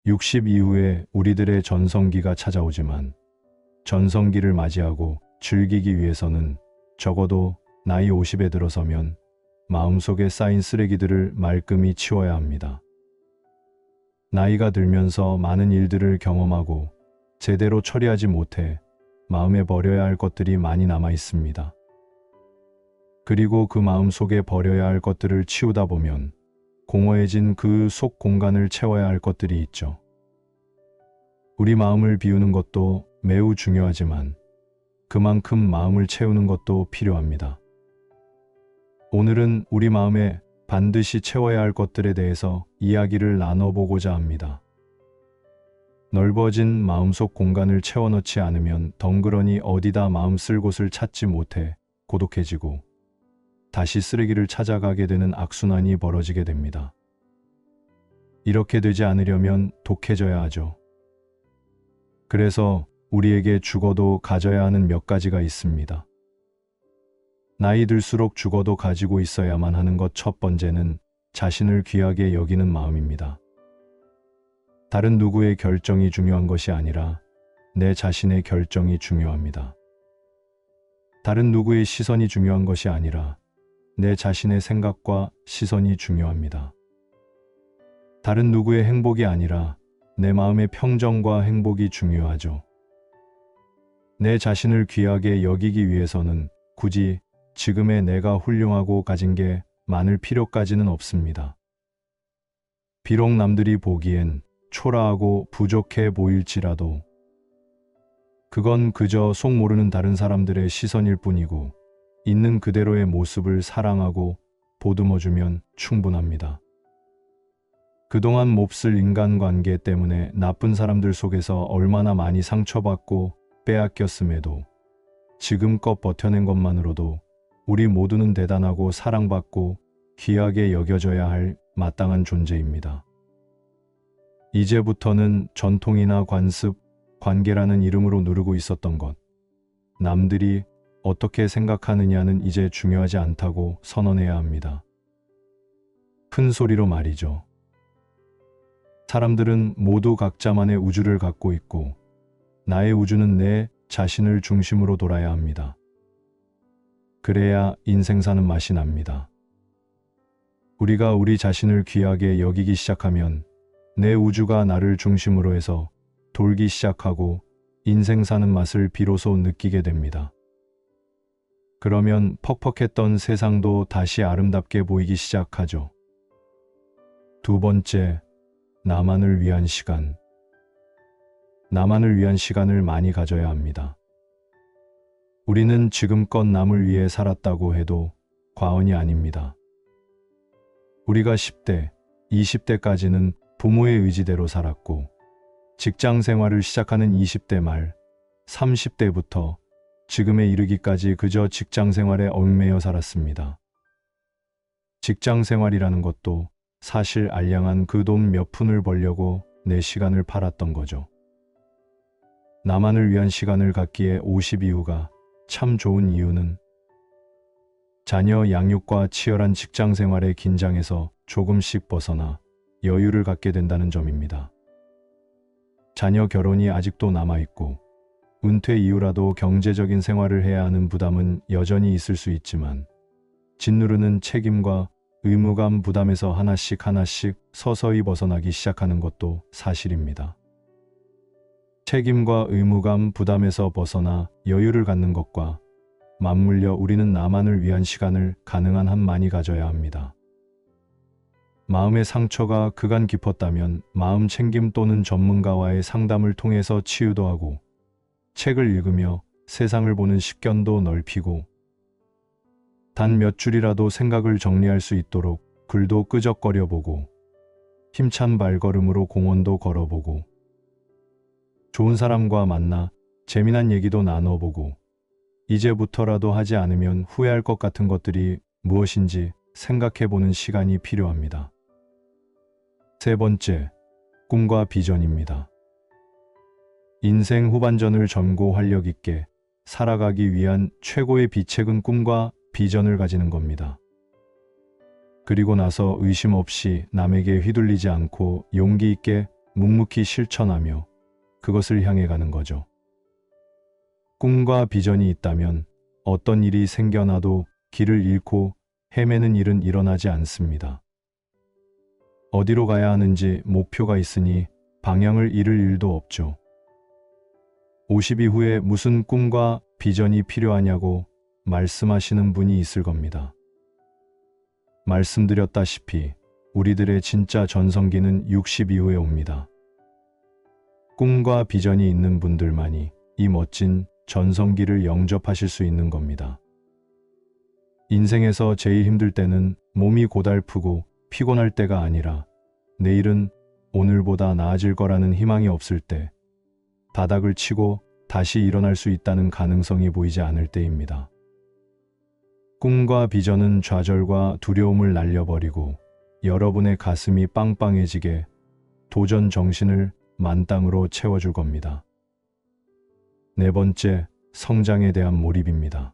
60 이후에 우리들의 전성기가 찾아오지만 전성기를 맞이하고 즐기기 위해서는 적어도 나이 50에 들어서면 마음속에 쌓인 쓰레기들을 말끔히 치워야 합니다. 나이가 들면서 많은 일들을 경험하고 제대로 처리하지 못해 마음에 버려야 할 것들이 많이 남아 있습니다. 그리고 그 마음 속에 버려야 할 것들을 치우다 보면 공허해진 그 속 공간을 채워야 할 것들이 있죠. 우리 마음을 비우는 것도 매우 중요하지만 그만큼 마음을 채우는 것도 필요합니다. 오늘은 우리 마음에 반드시 채워야 할 것들에 대해서 이야기를 나눠보고자 합니다. 넓어진 마음속 공간을 채워넣지 않으면 덩그러니 어디다 마음 쓸 곳을 찾지 못해 고독해지고 다시 쓰레기를 찾아가게 되는 악순환이 벌어지게 됩니다. 이렇게 되지 않으려면 독해져야 하죠. 그래서 우리에게 죽어도 가져야 하는 몇 가지가 있습니다. 나이 들수록 죽어도 가지고 있어야만 하는 것 첫 번째는 자신을 귀하게 여기는 마음입니다. 다른 누구의 결정이 중요한 것이 아니라 내 자신의 결정이 중요합니다. 다른 누구의 시선이 중요한 것이 아니라 내 자신의 생각과 시선이 중요합니다. 다른 누구의 행복이 아니라 내 마음의 평정과 행복이 중요하죠. 내 자신을 귀하게 여기기 위해서는 굳이 지금의 내가 훌륭하고 가진 게 많을 필요까지는 없습니다. 비록 남들이 보기엔 초라하고 부족해 보일지라도 그건 그저 속 모르는 다른 사람들의 시선일 뿐이고 있는 그대로의 모습을 사랑하고 보듬어주면 충분합니다. 그동안 몹쓸 인간관계 때문에 나쁜 사람들 속에서 얼마나 많이 상처받고 빼앗겼음에도 지금껏 버텨낸 것만으로도 우리 모두는 대단하고 사랑받고 귀하게 여겨져야 할 마땅한 존재입니다. 이제부터는 전통이나 관습, 관계라는 이름으로 누르고 있었던 것, 남들이 어떻게 생각하느냐는 이제 중요하지 않다고 선언해야 합니다. 큰 소리로 말이죠. 사람들은 모두 각자만의 우주를 갖고 있고 나의 우주는 내 자신을 중심으로 돌아야 합니다. 그래야 인생 사는 맛이 납니다. 우리가 우리 자신을 귀하게 여기기 시작하면 내 우주가 나를 중심으로 해서 돌기 시작하고 인생 사는 맛을 비로소 느끼게 됩니다. 그러면 퍽퍽했던 세상도 다시 아름답게 보이기 시작하죠. 두 번째, 나만을 위한 시간. 나만을 위한 시간을 많이 가져야 합니다. 우리는 지금껏 남을 위해 살았다고 해도 과언이 아닙니다. 우리가 10대, 20대까지는 부모의 의지대로 살았고 직장 생활을 시작하는 20대 말, 30대부터 지금에 이르기까지 그저 직장 생활에 얽매여 살았습니다. 직장 생활이라는 것도 사실 알량한 그 돈 몇 푼을 벌려고 내 시간을 팔았던 거죠. 나만을 위한 시간을 갖기에 50 이후가 참 좋은 이유는 자녀 양육과 치열한 직장 생활의 긴장에서 조금씩 벗어나 여유를 갖게 된다는 점입니다. 자녀 결혼이 아직도 남아있고 은퇴 이후라도 경제적인 생활을 해야 하는 부담은 여전히 있을 수 있지만 짓누르는 책임과 의무감 부담에서 하나씩 서서히 벗어나기 시작하는 것도 사실입니다. 책임과 의무감 부담에서 벗어나 여유를 갖는 것과 맞물려 우리는 나만을 위한 시간을 가능한 한 많이 가져야 합니다. 마음의 상처가 그간 깊었다면 마음 챙김 또는 전문가와의 상담을 통해서 치유도 하고 책을 읽으며 세상을 보는 식견도 넓히고 단 몇 줄이라도 생각을 정리할 수 있도록 글도 끄적거려 보고 힘찬 발걸음으로 공원도 걸어보고 좋은 사람과 만나 재미난 얘기도 나눠보고 이제부터라도 하지 않으면 후회할 것 같은 것들이 무엇인지 생각해보는 시간이 필요합니다. 세 번째, 꿈과 비전입니다. 인생 후반전을 젊고 활력 있게 살아가기 위한 최고의 비책은 꿈과 비전을 가지는 겁니다. 그리고 나서 의심 없이 남에게 휘둘리지 않고 용기 있게 묵묵히 실천하며 그것을 향해 가는 거죠. 꿈과 비전이 있다면 어떤 일이 생겨나도 길을 잃고 헤매는 일은 일어나지 않습니다. 어디로 가야 하는지 목표가 있으니 방향을 잃을 일도 없죠. 50 이후에 무슨 꿈과 비전이 필요하냐고 말씀하시는 분이 있을 겁니다. 말씀드렸다시피 우리들의 진짜 전성기는 60 이후에 옵니다. 꿈과 비전이 있는 분들만이 이 멋진 전성기를 영접하실 수 있는 겁니다. 인생에서 제일 힘들 때는 몸이 고달프고 피곤할 때가 아니라 내일은 오늘보다 나아질 거라는 희망이 없을 때, 바닥을 치고 다시 일어날 수 있다는 가능성이 보이지 않을 때입니다. 꿈과 비전은 좌절과 두려움을 날려버리고 여러분의 가슴이 빵빵해지게 도전 정신을 만땅으로 채워줄 겁니다. 네 번째, 성장에 대한 몰입입니다.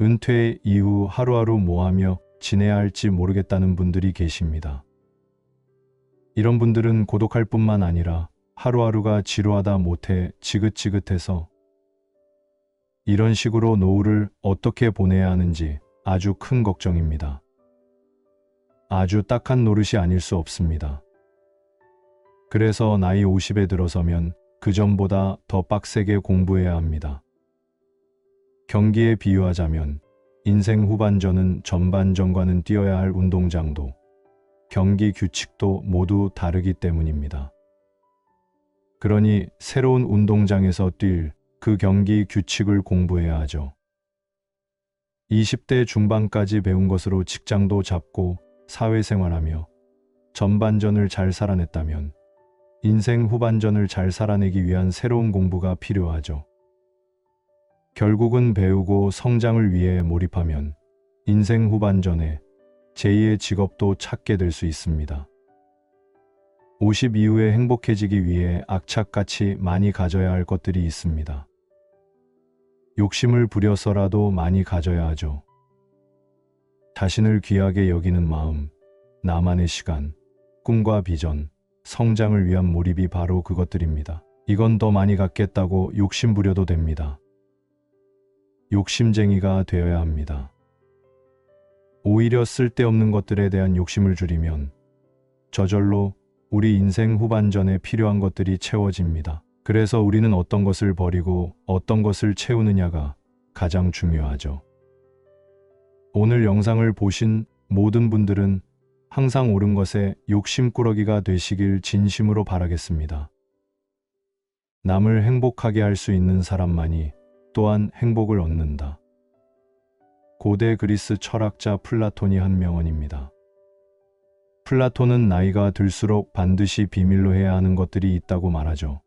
은퇴 이후 하루하루 뭐하며 지내야 할지 모르겠다는 분들이 계십니다. 이런 분들은 고독할 뿐만 아니라 하루하루가 지루하다 못해 지긋지긋해서 이런 식으로 노후를 어떻게 보내야 하는지 아주 큰 걱정입니다. 아주 딱한 노릇이 아닐 수 없습니다. 그래서 나이 50에 들어서면 그전보다 더 빡세게 공부해야 합니다. 경기에 비유하자면 인생 후반전은 전반전과는 뛰어야 할 운동장도 경기 규칙도 모두 다르기 때문입니다. 그러니 새로운 운동장에서 뛸 그 경기 규칙을 공부해야 하죠. 20대 중반까지 배운 것으로 직장도 잡고 사회생활하며 전반전을 잘 살아냈다면 인생 후반전을 잘 살아내기 위한 새로운 공부가 필요하죠. 결국은 배우고 성장을 위해 몰입하면 인생 후반전에 제2의 직업도 찾게 될 수 있습니다. 50 이후에 행복해지기 위해 악착같이 많이 가져야 할 것들이 있습니다. 욕심을 부려서라도 많이 가져야 하죠. 자신을 귀하게 여기는 마음, 나만의 시간, 꿈과 비전, 성장을 위한 몰입이 바로 그것들입니다. 이건 더 많이 갖겠다고 욕심 부려도 됩니다. 욕심쟁이가 되어야 합니다. 오히려 쓸데없는 것들에 대한 욕심을 줄이면 저절로 우리 인생 후반전에 필요한 것들이 채워집니다. 그래서 우리는 어떤 것을 버리고 어떤 것을 채우느냐가 가장 중요하죠. 오늘 영상을 보신 모든 분들은 항상 옳은 것에 욕심꾸러기가 되시길 진심으로 바라겠습니다. 남을 행복하게 할 수 있는 사람만이 또한 행복을 얻는다. 고대 그리스 철학자 플라톤이 한 명언입니다. 플라톤은 나이가 들수록 반드시 비밀로 해야 하는 것들이 있다고 말하죠.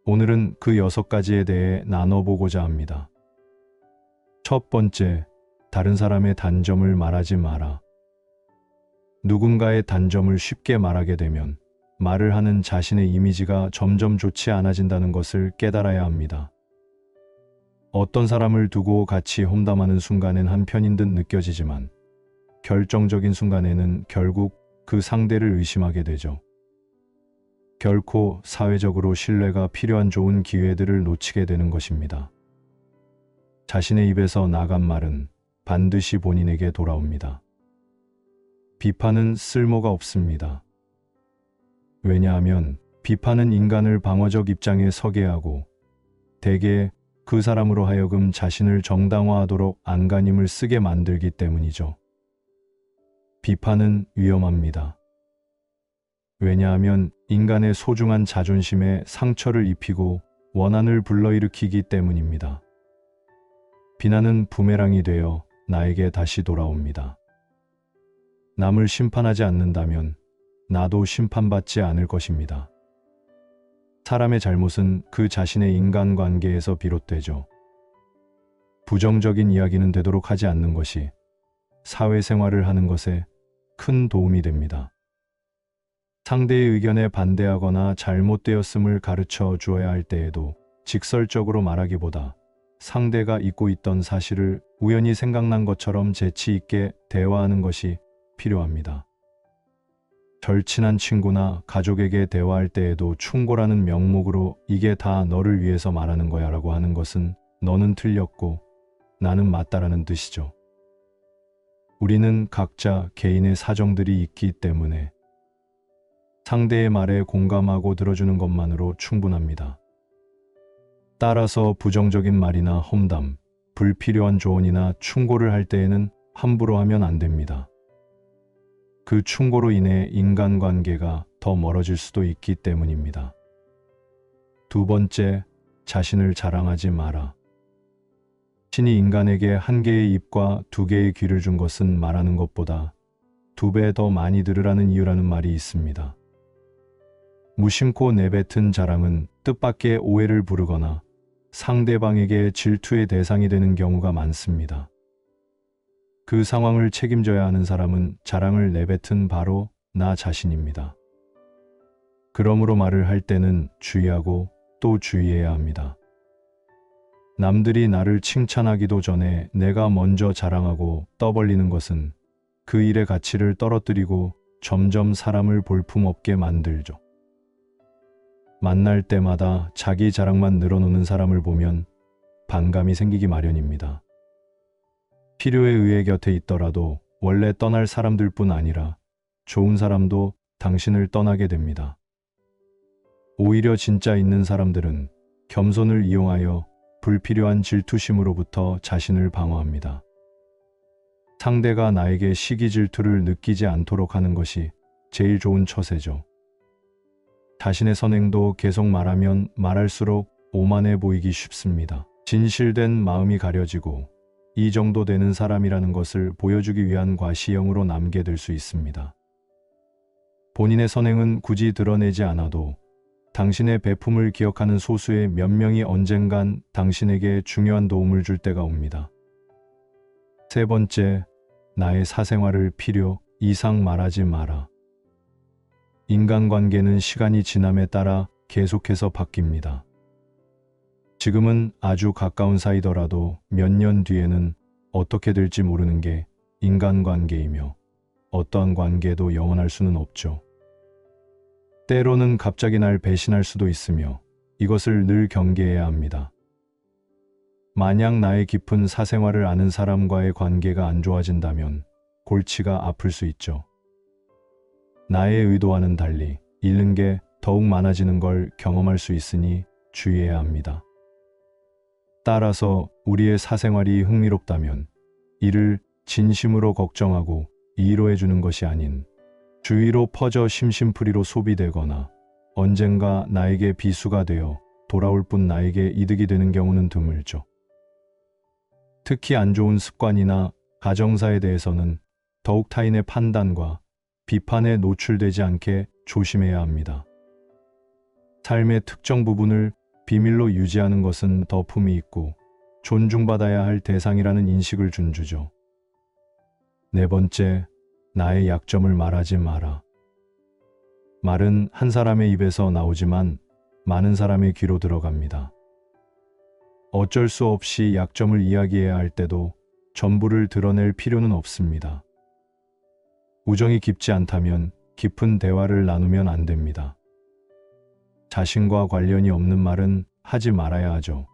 오늘은 그 6가지에 대해 나눠보고자 합니다. 첫 번째, 다른 사람의 단점을 말하지 마라. 누군가의 단점을 쉽게 말하게 되면 말을 하는 자신의 이미지가 점점 좋지 않아진다는 것을 깨달아야 합니다. 어떤 사람을 두고 같이 험담하는 순간엔 한편인 듯 느껴지지만 결정적인 순간에는 결국 그 상대를 의심하게 되죠. 결코 사회적으로 신뢰가 필요한 좋은 기회들을 놓치게 되는 것입니다. 자신의 입에서 나간 말은 반드시 본인에게 돌아옵니다. 비판은 쓸모가 없습니다. 왜냐하면 비판은 인간을 방어적 입장에 서게 하고 대개 그 사람으로 하여금 자신을 정당화하도록 안간힘을 쓰게 만들기 때문이죠. 비판은 위험합니다. 왜냐하면 인간의 소중한 자존심에 상처를 입히고 원한을 불러일으키기 때문입니다. 비난은 부메랑이 되어 나에게 다시 돌아옵니다. 남을 심판하지 않는다면 나도 심판받지 않을 것입니다. 사람의 잘못은 그 자신의 인간관계에서 비롯되죠. 부정적인 이야기는 되도록 하지 않는 것이 사회생활을 하는 것에 큰 도움이 됩니다. 상대의 의견에 반대하거나 잘못되었음을 가르쳐 주어야 할 때에도 직설적으로 말하기보다 상대가 잊고 있던 사실을 우연히 생각난 것처럼 재치 있게 대화하는 것이 필요합니다. 절친한 친구나 가족에게 대화할 때에도 충고라는 명목으로 이게 다 너를 위해서 말하는 거야 라고 하는 것은 너는 틀렸고 나는 맞다라는 뜻이죠. 우리는 각자 개인의 사정들이 있기 때문에 상대의 말에 공감하고 들어주는 것만으로 충분합니다. 따라서 부정적인 말이나 험담, 불필요한 조언이나 충고를 할 때에는 함부로 하면 안 됩니다. 그 충고로 인해 인간관계가 더 멀어질 수도 있기 때문입니다. 두 번째, 자신을 자랑하지 마라. 신이 인간에게 한 개의 입과 두 개의 귀를 준 것은 말하는 것보다 2배 더 많이 들으라는 이유라는 말이 있습니다. 무심코 내뱉은 자랑은 뜻밖의 오해를 부르거나 상대방에게 질투의 대상이 되는 경우가 많습니다. 그 상황을 책임져야 하는 사람은 자랑을 내뱉은 바로 나 자신입니다. 그러므로 말을 할 때는 주의하고 또 주의해야 합니다. 남들이 나를 칭찬하기도 전에 내가 먼저 자랑하고 떠벌리는 것은 그 일의 가치를 떨어뜨리고 점점 사람을 볼품없게 만들죠. 만날 때마다 자기 자랑만 늘어놓는 사람을 보면 반감이 생기기 마련입니다. 필요에 의해 곁에 있더라도 원래 떠날 사람들뿐 아니라 좋은 사람도 당신을 떠나게 됩니다. 오히려 진짜 있는 사람들은 겸손을 이용하여 불필요한 질투심으로부터 자신을 방어합니다. 상대가 나에게 시기 질투를 느끼지 않도록 하는 것이 제일 좋은 처세죠. 자신의 선행도 계속 말하면 말할수록 오만해 보이기 쉽습니다. 진실된 마음이 가려지고 이 정도 되는 사람이라는 것을 보여주기 위한 과시형으로 남게 될 수 있습니다. 본인의 선행은 굳이 드러내지 않아도 당신의 배품을 기억하는 소수의 몇 명이 언젠간 당신에게 중요한 도움을 줄 때가 옵니다. 세 번째, 나의 사생활을 필요 이상 말하지 마라. 인간관계는 시간이 지남에 따라 계속해서 바뀝니다. 지금은 아주 가까운 사이더라도 몇 년 뒤에는 어떻게 될지 모르는 게 인간관계이며 어떠한 관계도 영원할 수는 없죠. 때로는 갑자기 날 배신할 수도 있으며 이것을 늘 경계해야 합니다. 만약 나의 깊은 사생활을 아는 사람과의 관계가 안 좋아진다면 골치가 아플 수 있죠. 나의 의도와는 달리 잃는 게 더욱 많아지는 걸 경험할 수 있으니 주의해야 합니다. 따라서 우리의 사생활이 흥미롭다면 이를 진심으로 걱정하고 이해해 주는 것이 아닌 주위로 퍼져 심심풀이로 소비되거나 언젠가 나에게 비수가 되어 돌아올 뿐 나에게 이득이 되는 경우는 드물죠. 특히 안 좋은 습관이나 가정사에 대해서는 더욱 타인의 판단과 비판에 노출되지 않게 조심해야 합니다. 삶의 특정 부분을 비밀로 유지하는 것은 더 품이 있고 존중받아야 할 대상이라는 인식을 준주죠. 네 번째, 나의 약점을 말하지 마라. 말은 한 사람의 입에서 나오지만 많은 사람의 귀로 들어갑니다. 어쩔 수 없이 약점을 이야기해야 할 때도 전부를 드러낼 필요는 없습니다. 우정이 깊지 않다면 깊은 대화를 나누면 안 됩니다. 자신과 관련이 없는 말은 하지 말아야 하죠.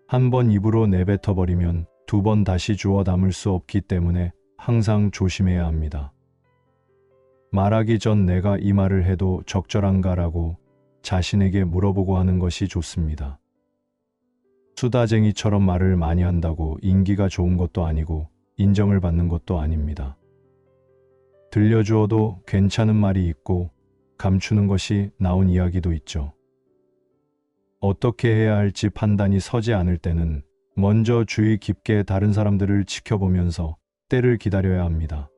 한 번 입으로 내뱉어버리면 2번 다시 주워 담을 수 없기 때문에 항상 조심해야 합니다. 말하기 전 내가 이 말을 해도 적절한가라고 자신에게 물어보고 하는 것이 좋습니다. 수다쟁이처럼 말을 많이 한다고 인기가 좋은 것도 아니고 인정을 받는 것도 아닙니다. 들려주어도 괜찮은 말이 있고 감추는 것이 나온 이야기도 있죠. 어떻게 해야 할지 판단이 서지 않을 때는 먼저 주의 깊게 다른 사람들을 지켜보면서 때를 기다려야 합니다.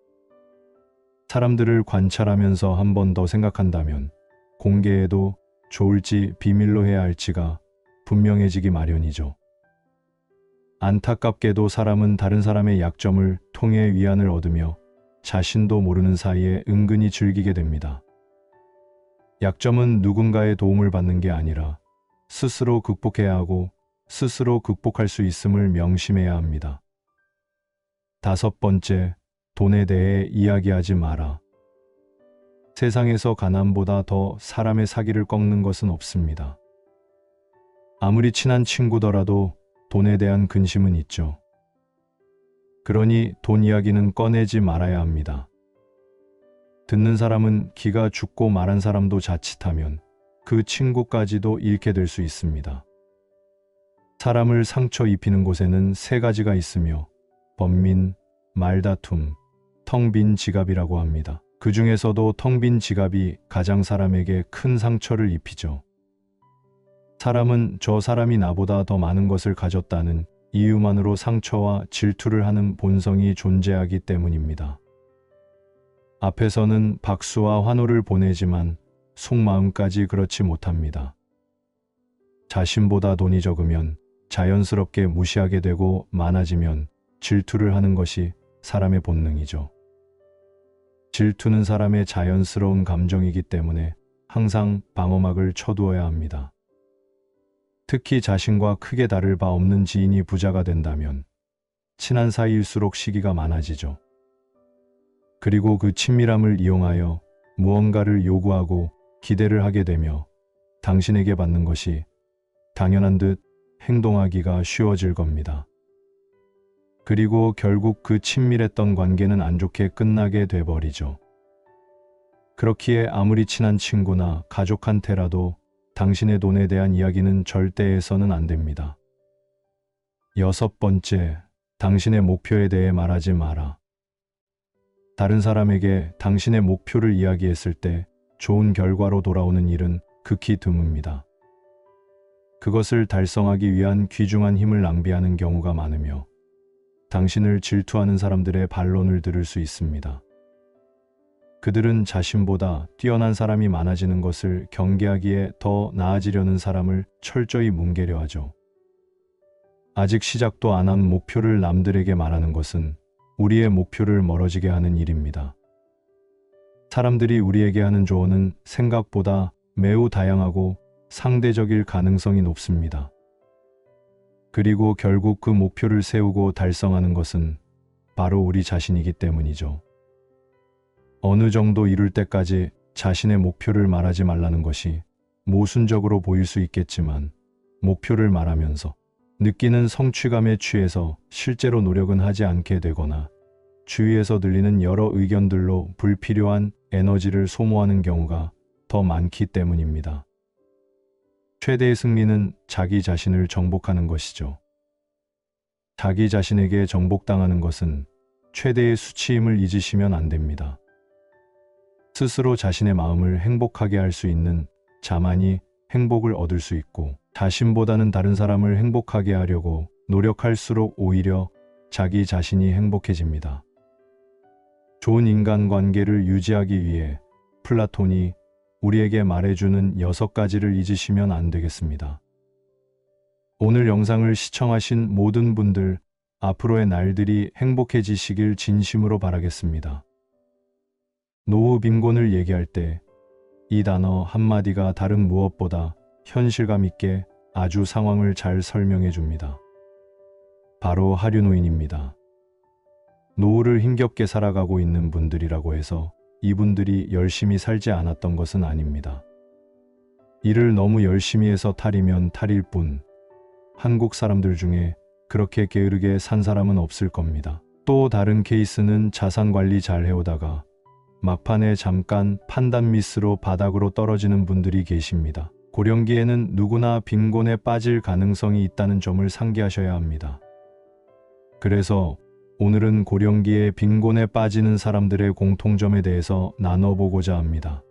사람들을 관찰하면서 한 번 더 생각한다면 공개해도 좋을지 비밀로 해야 할지가 분명해지기 마련이죠. 안타깝게도 사람은 다른 사람의 약점을 통해 위안을 얻으며 자신도 모르는 사이에 은근히 즐기게 됩니다. 약점은 누군가의 도움을 받는 게 아니라 스스로 극복해야 하고 스스로 극복할 수 있음을 명심해야 합니다. 5번째, 돈에 대해 이야기하지 마라. 세상에서 가난보다 더 사람의 사기를 꺾는 것은 없습니다. 아무리 친한 친구더라도 돈에 대한 근심은 있죠. 그러니 돈 이야기는 꺼내지 말아야 합니다. 듣는 사람은 기가 죽고 말한 사람도 자칫하면 그 친구까지도 잃게 될 수 있습니다. 사람을 상처 입히는 곳에는 세 가지가 있으며 번민, 말다툼, 텅 빈 지갑이라고 합니다. 그 중에서도 텅 빈 지갑이 가장 사람에게 큰 상처를 입히죠. 사람은 저 사람이 나보다 더 많은 것을 가졌다는 이유만으로 상처와 질투를 하는 본성이 존재하기 때문입니다. 앞에서는 박수와 환호를 보내지만 속마음까지 그렇지 못합니다. 자신보다 돈이 적으면 자연스럽게 무시하게 되고 많아지면 질투를 하는 것이 사람의 본능이죠. 질투는 사람의 자연스러운 감정이기 때문에 항상 방어막을 쳐두어야 합니다. 특히 자신과 크게 다를 바 없는 지인이 부자가 된다면 친한 사이일수록 시기가 많아지죠. 그리고 그 친밀함을 이용하여 무언가를 요구하고 기대를 하게 되며 당신에게 받는 것이 당연한 듯 행동하기가 쉬워질 겁니다. 그리고 결국 그 친밀했던 관계는 안 좋게 끝나게 돼버리죠. 그렇기에 아무리 친한 친구나 가족한테라도 당신의 돈에 대한 이야기는 절대 해서는 안 됩니다. 6번째, 당신의 목표에 대해 말하지 마라. 다른 사람에게 당신의 목표를 이야기했을 때 좋은 결과로 돌아오는 일은 극히 드뭅니다. 그것을 달성하기 위한 귀중한 힘을 낭비하는 경우가 많으며 당신을 질투하는 사람들의 반론을 들을 수 있습니다. 그들은 자신보다 뛰어난 사람이 많아지는 것을 경계하기에 더 나아지려는 사람을 철저히 뭉개려 하죠. 아직 시작도 안 한 목표를 남들에게 말하는 것은 우리의 목표를 멀어지게 하는 일입니다. 사람들이 우리에게 하는 조언은 생각보다 매우 다양하고 상대적일 가능성이 높습니다. 그리고 결국 그 목표를 세우고 달성하는 것은 바로 우리 자신이기 때문이죠. 어느 정도 이룰 때까지 자신의 목표를 말하지 말라는 것이 모순적으로 보일 수 있겠지만 목표를 말하면서 느끼는 성취감에 취해서 실제로 노력은 하지 않게 되거나 주위에서 들리는 여러 의견들로 불필요한 에너지를 소모하는 경우가 더 많기 때문입니다. 최대의 승리는 자기 자신을 정복하는 것이죠. 자기 자신에게 정복당하는 것은 최대의 수치임을 잊으시면 안 됩니다. 스스로 자신의 마음을 행복하게 할 수 있는 자만이 행복을 얻을 수 있고 자신보다는 다른 사람을 행복하게 하려고 노력할수록 오히려 자기 자신이 행복해집니다. 좋은 인간관계를 유지하기 위해 플라톤이 우리에게 말해주는 6가지를 잊으시면 안 되겠습니다. 오늘 영상을 시청하신 모든 분들, 앞으로의 날들이 행복해지시길 진심으로 바라겠습니다. 노후 빈곤을 얘기할 때 이 단어 한마디가 다른 무엇보다 현실감 있게 아주 상황을 잘 설명해 줍니다. 바로 하류노인입니다. 노후를 힘겹게 살아가고 있는 분들이라고 해서 이분들이 열심히 살지 않았던 것은 아닙니다. 일을 너무 열심히 해서 탈이면 탈일 뿐 한국 사람들 중에 그렇게 게으르게 산 사람은 없을 겁니다. 또 다른 케이스는 자산 관리 잘 해오다가 막판에 잠깐 판단 미스로 바닥으로 떨어지는 분들이 계십니다. 고령기에는 누구나 빈곤에 빠질 가능성이 있다는 점을 상기하셔야 합니다. 그래서 오늘은 고령기에 빈곤에 빠지는 사람들의 공통점에 대해서 나눠보고자 합니다.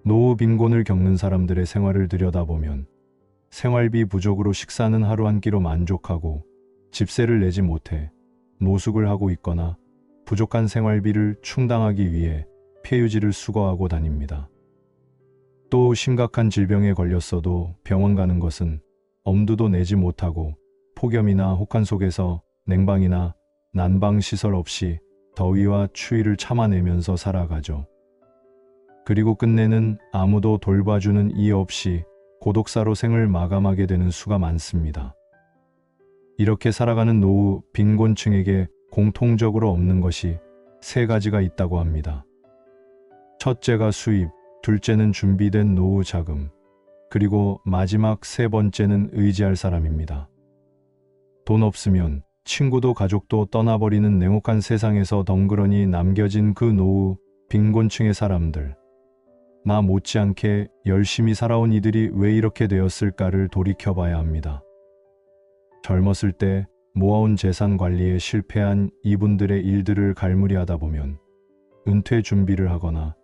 노후 빈곤을 겪는 사람들의 생활을 들여다보면 생활비 부족으로 식사는 하루 한 끼로 만족하고 집세를 내지 못해 노숙을 하고 있거나 부족한 생활비를 충당하기 위해 폐유지를 수거하고 다닙니다. 또 심각한 질병에 걸렸어도 병원 가는 것은 엄두도 내지 못하고 폭염이나 혹한 속에서 냉방이나 난방시설 없이 더위와 추위를 참아내면서 살아가죠. 그리고 끝내는 아무도 돌봐주는 이 없이 고독사로 생을 마감하게 되는 수가 많습니다. 이렇게 살아가는 노후 빈곤층에게 공통적으로 없는 것이 3가지가 있다고 합니다. 첫째가 수입, 둘째는 준비된 노후 자금, 그리고 마지막 세 번째는 의지할 사람입니다. 돈 없으면 친구도 가족도 떠나버리는 냉혹한 세상에서 덩그러니 남겨진 그 노후, 빈곤층의 사람들. 나 못지않게 열심히 살아온 이들이 왜 이렇게 되었을까를 돌이켜봐야 합니다. 젊었을 때 모아온 재산 관리에 실패한 이분들의 일들을 갈무리하다 보면 은퇴 준비를 하거나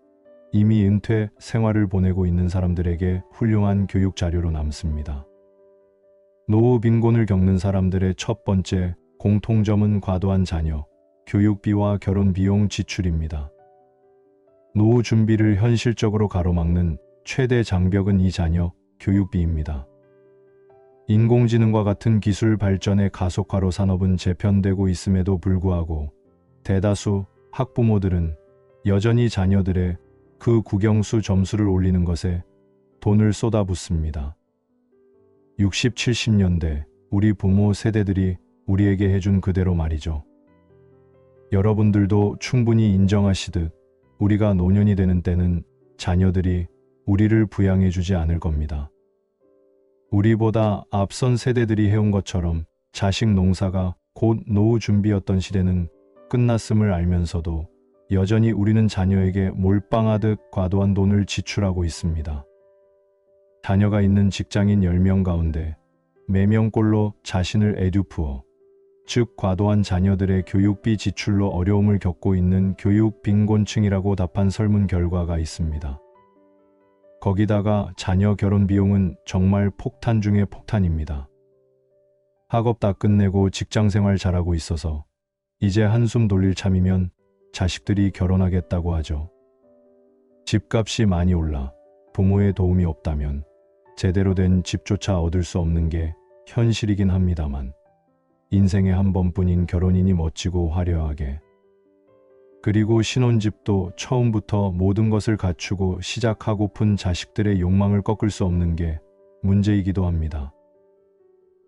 이미 은퇴 생활을 보내고 있는 사람들에게 훌륭한 교육 자료로 남습니다. 노후 빈곤을 겪는 사람들의 첫 번째 공통점은 과도한 자녀, 교육비와 결혼 비용 지출입니다. 노후 준비를 현실적으로 가로막는 최대 장벽은 이 자녀, 교육비입니다. 인공지능과 같은 기술 발전의 가속화로 산업은 재편되고 있음에도 불구하고 대다수 학부모들은 여전히 자녀들의 그 국영수 점수를 올리는 것에 돈을 쏟아붓습니다. 60, 70년대 우리 부모 세대들이 우리에게 해준 그대로 말이죠. 여러분들도 충분히 인정하시듯 우리가 노년이 되는 때는 자녀들이 우리를 부양해주지 않을 겁니다. 우리보다 앞선 세대들이 해온 것처럼 자식 농사가 곧 노후 준비였던 시대는 끝났음을 알면서도 여전히 우리는 자녀에게 몰빵하듯 과도한 돈을 지출하고 있습니다. 자녀가 있는 직장인 10명 가운데 4명꼴로 자신을 에듀푸어, 즉 과도한 자녀들의 교육비 지출로 어려움을 겪고 있는 교육 빈곤층이라고 답한 설문 결과가 있습니다. 거기다가 자녀 결혼 비용은 정말 폭탄 중의 폭탄입니다. 학업 다 끝내고 직장 생활 잘하고 있어서 이제 한숨 돌릴 참이면 자식들이 결혼하겠다고 하죠. 집값이 많이 올라 부모의 도움이 없다면 제대로 된 집조차 얻을 수 없는 게 현실이긴 합니다만 인생에 한 번뿐인 결혼이니 멋지고 화려하게, 그리고 신혼집도 처음부터 모든 것을 갖추고 시작하고픈 자식들의 욕망을 꺾을 수 없는 게 문제이기도 합니다.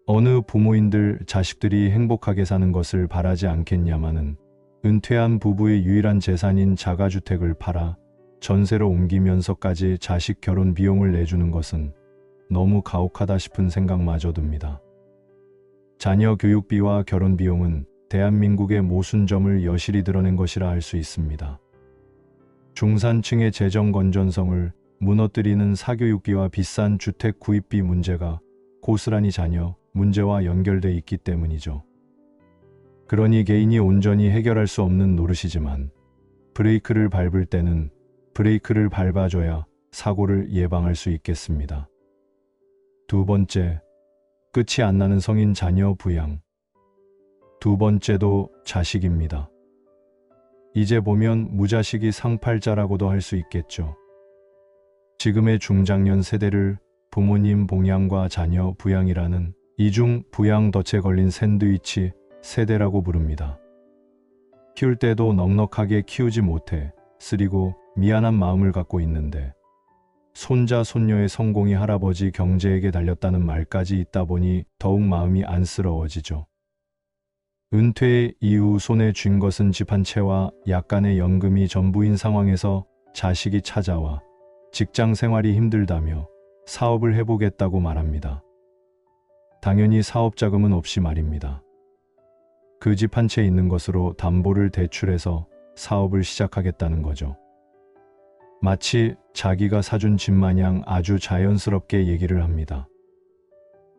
어느 부모인들 자식들이 행복하게 사는 것을 바라지 않겠냐마는 은퇴한 부부의 유일한 재산인 자가주택을 팔아 전세로 옮기면서까지 자식 결혼 비용을 내주는 것은 너무 가혹하다 싶은 생각마저 듭니다. 자녀 교육비와 결혼 비용은 대한민국의 모순점을 여실히 드러낸 것이라 할 수 있습니다. 중산층의 재정 건전성을 무너뜨리는 사교육비와 비싼 주택 구입비 문제가 고스란히 자녀 문제와 연결돼 있기 때문이죠. 그러니 개인이 온전히 해결할 수 없는 노릇이지만 브레이크를 밟을 때는 브레이크를 밟아줘야 사고를 예방할 수 있겠습니다. 두 번째, 끝이 안 나는 성인 자녀 부양. 두 번째도 자식입니다. 이제 보면 무자식이 상팔자라고도 할 수 있겠죠. 지금의 중장년 세대를 부모님 봉양과 자녀 부양이라는 이중 부양 덫에 걸린 샌드위치 세대라고 부릅니다. 키울 때도 넉넉하게 키우지 못해 쓰리고 미안한 마음을 갖고 있는데 손자 손녀의 성공이 할아버지 경제에게 달렸다는 말까지 있다 보니 더욱 마음이 안쓰러워지죠. 은퇴 이후 손에 쥔 것은 집 한 채와 약간의 연금이 전부인 상황에서 자식이 찾아와 직장 생활이 힘들다며 사업을 해보겠다고 말합니다. 당연히 사업 자금은 없이 말입니다. 그 집 한 채 있는 것으로 담보를 대출해서 사업을 시작하겠다는 거죠. 마치 자기가 사준 집 마냥 아주 자연스럽게 얘기를 합니다.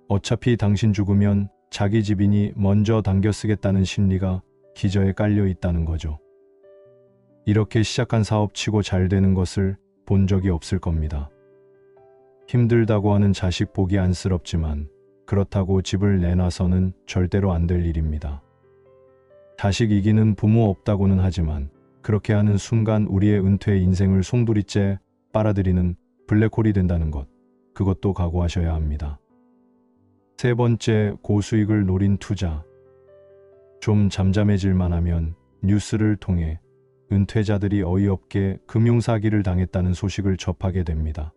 어차피 당신 죽으면 자기 집이니 먼저 당겨 쓰겠다는 심리가 기저에 깔려 있다는 거죠. 이렇게 시작한 사업치고 잘 되는 것을 본 적이 없을 겁니다. 힘들다고 하는 자식 보기 안쓰럽지만 그렇다고 집을 내놔서는 절대로 안 될 일입니다. 자식 이기는 부모 없다고는 하지만 그렇게 하는 순간 우리의 은퇴 인생을 송두리째 빨아들이는 블랙홀이 된다는 것, 그것도 각오하셔야 합니다. 세 번째, 고수익을 노린 투자. 좀 잠잠해질만 하면 뉴스를 통해 은퇴자들이 어이없게 금융사기를 당했다는 소식을 접하게 됩니다.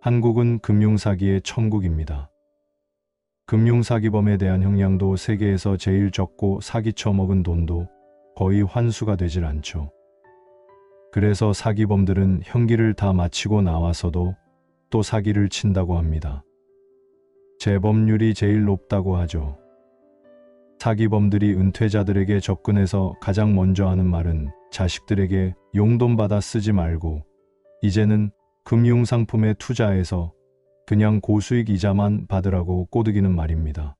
한국은 금융사기의 천국입니다. 금융사기범에 대한 형량도 세계에서 제일 적고 사기 쳐먹은 돈도 거의 환수가 되질 않죠. 그래서 사기범들은 형기를 다 마치고 나와서도 또 사기를 친다고 합니다. 재범률이 제일 높다고 하죠. 사기범들이 은퇴자들에게 접근해서 가장 먼저 하는 말은 자식들에게 용돈 받아 쓰지 말고 이제는 금융상품에 투자해서 그냥 고수익 이자만 받으라고 꼬드기는 말입니다.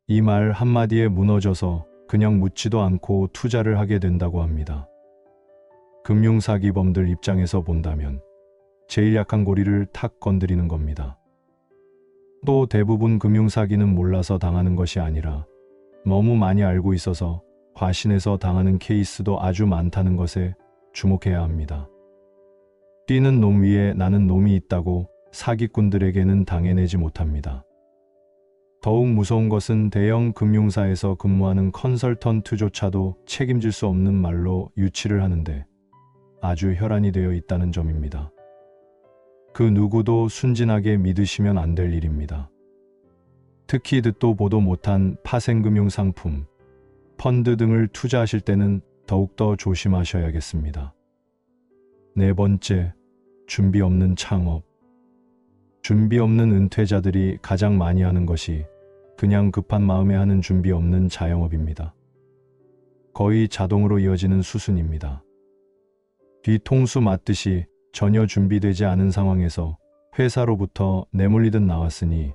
이 말 한마디에 무너져서 그냥 묻지도 않고 투자를 하게 된다고 합니다. 금융사기범들 입장에서 본다면 제일 약한 고리를 탁 건드리는 겁니다. 또 대부분 금융사기는 몰라서 당하는 것이 아니라 너무 많이 알고 있어서 과신해서 당하는 케이스도 아주 많다는 것에 주목해야 합니다. 뛰는 놈 위에 나는 놈이 있다고 사기꾼들에게는 당해내지 못합니다. 더욱 무서운 것은 대형 금융사에서 근무하는 컨설턴트조차도 책임질 수 없는 말로 유치를 하는데 아주 혈안이 되어 있다는 점입니다. 그 누구도 순진하게 믿으시면 안 될 일입니다. 특히 듣도 보도 못한 파생금융 상품, 펀드 등을 투자하실 때는 더욱더 조심하셔야겠습니다. 네 번째, 준비 없는 창업. 준비 없는 은퇴자들이 가장 많이 하는 것이 그냥 급한 마음에 하는 준비 없는 자영업입니다. 거의 자동으로 이어지는 수순입니다. 뒤통수 맞듯이 전혀 준비되지 않은 상황에서 회사로부터 내몰리듯 나왔으니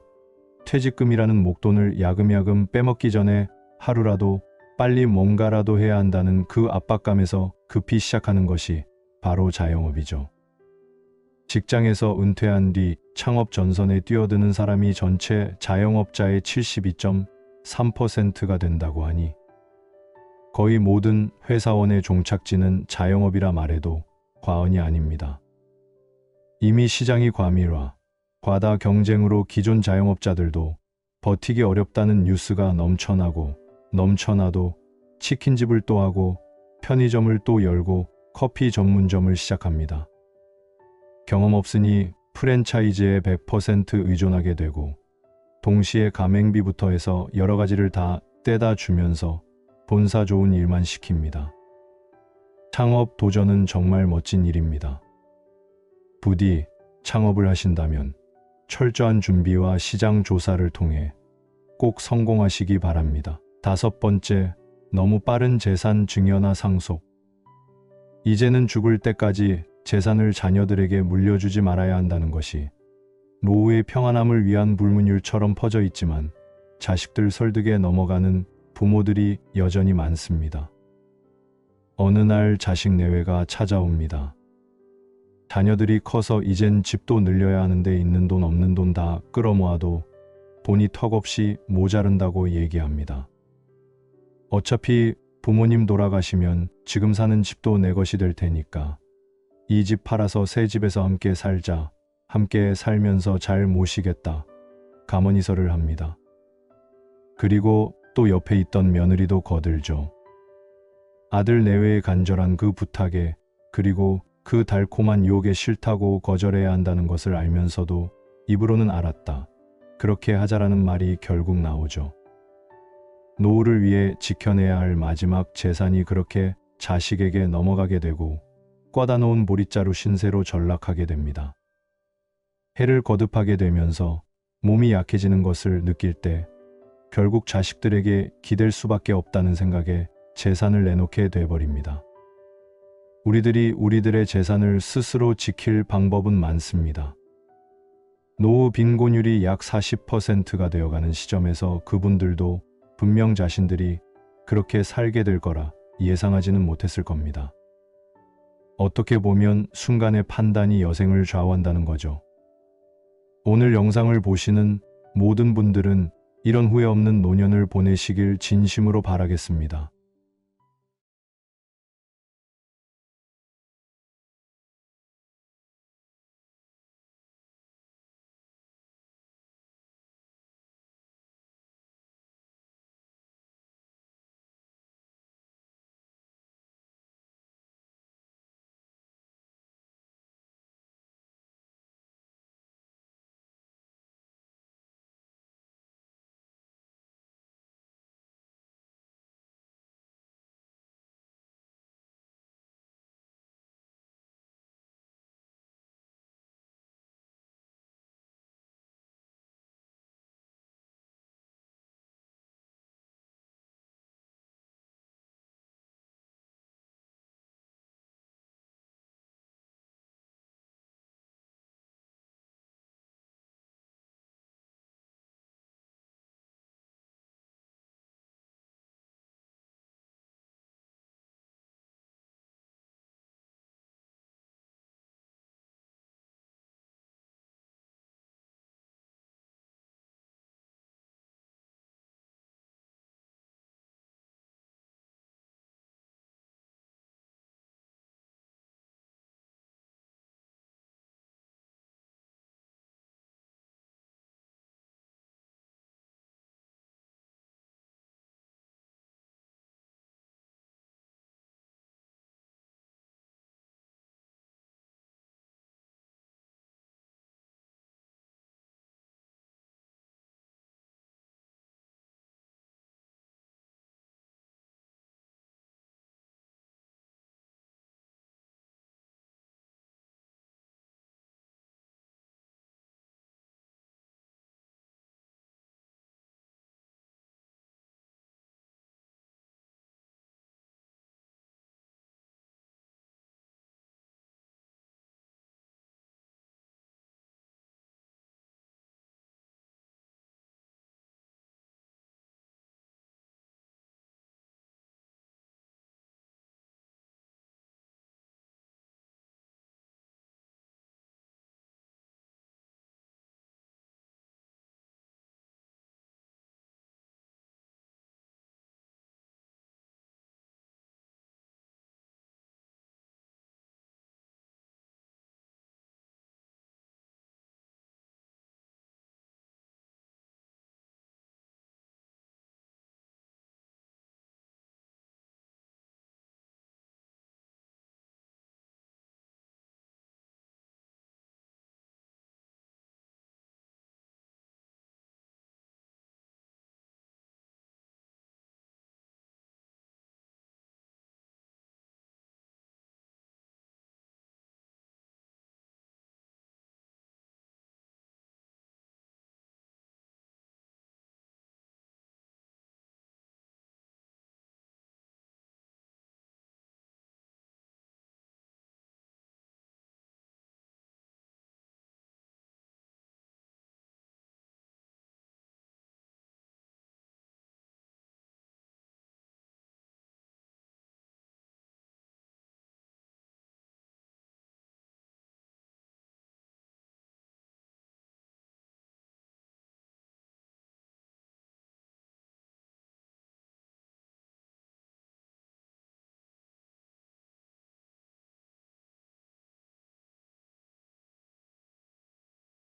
퇴직금이라는 목돈을 야금야금 빼먹기 전에 하루라도 빨리 뭔가라도 해야 한다는 그 압박감에서 급히 시작하는 것이 바로 자영업이죠. 직장에서 은퇴한 뒤 창업 전선에 뛰어드는 사람이 전체 자영업자의 72.3%가 된다고 하니 거의 모든 회사원의 종착지는 자영업이라 말해도 과언이 아닙니다. 이미 시장이 과밀화, 과다 경쟁으로 기존 자영업자들도 버티기 어렵다는 뉴스가 넘쳐나도 치킨집을 또 하고 편의점을 또 열고 커피 전문점을 시작합니다. 경험 없으니 프랜차이즈에 100% 의존하게 되고 동시에 가맹비부터 해서 여러 가지를 다 떼다 주면서 본사 좋은 일만 시킵니다. 창업 도전은 정말 멋진 일입니다. 부디 창업을 하신다면 철저한 준비와 시장 조사를 통해 꼭 성공하시기 바랍니다. 다섯 번째, 너무 빠른 재산 증여나 상속. 이제는 죽을 때까지 재산을 자녀들에게 물려주지 말아야 한다는 것이 노후의 평안함을 위한 불문율처럼 퍼져 있지만 자식들 설득에 넘어가는 부모들이 여전히 많습니다. 어느 날 자식 내외가 찾아옵니다. 자녀들이 커서 이젠 집도 늘려야 하는데 있는 돈 없는 돈 다 끌어모아도 돈이 턱없이 모자른다고 얘기합니다. 어차피 부모님 돌아가시면 지금 사는 집도 내 것이 될 테니까 이 집 팔아서 새 집에서 함께 살자, 함께 살면서 잘 모시겠다, 가머니설을 합니다. 그리고 또 옆에 있던 며느리도 거들죠. 아들 내외의 간절한 그 부탁에, 그리고 그 달콤한 유혹에 싫다고 거절해야 한다는 것을 알면서도 입으로는 알았다, 그렇게 하자라는 말이 결국 나오죠. 노후를 위해 지켜내야 할 마지막 재산이 그렇게 자식에게 넘어가게 되고 꽈다 놓은 보릿자루 신세로 전락하게 됩니다. 해를 거듭하게 되면서 몸이 약해지는 것을 느낄 때 결국 자식들에게 기댈 수밖에 없다는 생각에 재산을 내놓게 돼버립니다. 우리들이 우리들의 재산을 스스로 지킬 방법은 많습니다. 노후 빈곤율이 약 40%가 되어가는 시점에서 그분들도 분명 자신들이 그렇게 살게 될 거라 예상하지는 못했을 겁니다. 어떻게 보면 순간의 판단이 여생을 좌우한다는 거죠. 오늘 영상을 보시는 모든 분들은 이런 후회 없는 노년을 보내시길 진심으로 바라겠습니다.